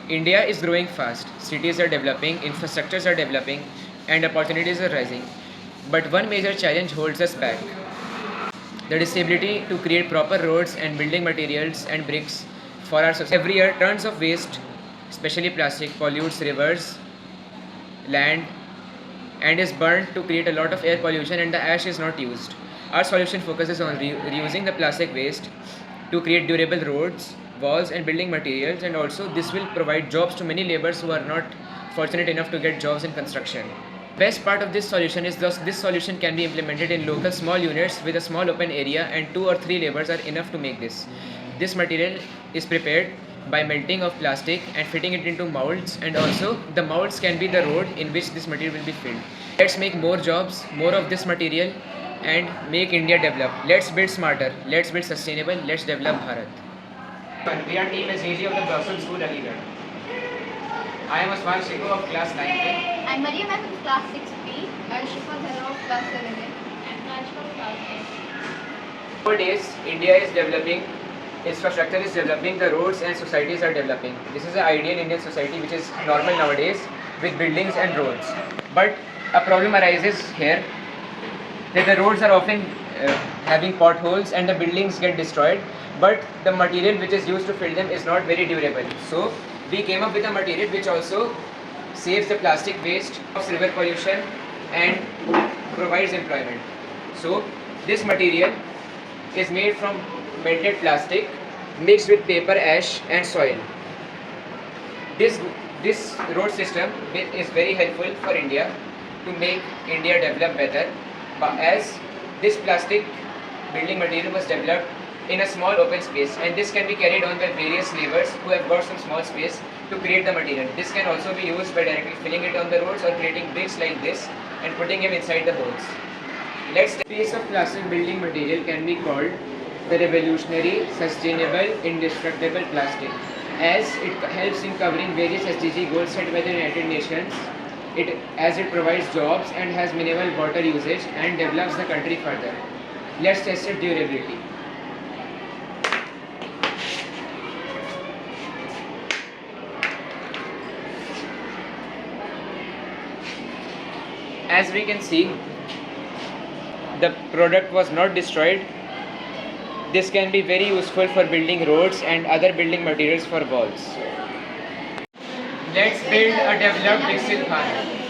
India is growing fast, cities are developing, infrastructures are developing, and opportunities are rising. But one major challenge holds us back: the disability to create proper roads and building materials and bricks for our society. Every year, tons of waste, especially plastic, pollutes rivers, land, and is burned to create a lot of air pollution, and the ash is not used. Our solution focuses on reusing the plastic waste to create durable roads, walls, and building materials, and also this will provide jobs to many laborers who are not fortunate enough to get jobs in construction. Best part of this solution is thus this solution can be implemented in local small units with a small open area, and 2 or 3 laborers are enough to make this. This material is prepared by melting of plastic and fitting it into molds, and also the molds can be the road in which this material will be filled. Let's make more jobs, more of this material, and make India develop. Let's build smarter, let's build sustainable, let's develop Bharat. We are team SDG of the Blossom School, Aligarh. I am Osman Shikho of class 9A. I'm Mariam, I'm of class 6B. I'm Shifa Dhara of class 7A. I'm Rajka of class 8. Nowadays, India is developing, infrastructure is developing, the roads and societies are developing. This is the ideal Indian society which is normal nowadays with buildings and roads. But a problem arises here that the roads are often having potholes and the buildings get destroyed, but the material which is used to fill them is not very durable. So we came up with a material which also saves the plastic waste, stops river pollution, and provides employment. So this material is made from melted plastic mixed with paper, ash, and soil. This road system is very helpful for India to make India develop better, but as this plastic building material was developed in a small open space, and this can be carried on by various laborers who have got some small space to create the material. This can also be used by directly filling it on the roads or creating bricks like this and putting them inside the holes. Next piece of plastic building material can be called the revolutionary, sustainable, indestructible plastic, as it helps in covering various SDG goals set by the United Nations. As it provides jobs and has minimal water usage and develops the country further. Let's test its durability. As we can see, the product was not destroyed. This can be very useful for building roads and other building materials for walls. Let's build a developed Viksit Bharat.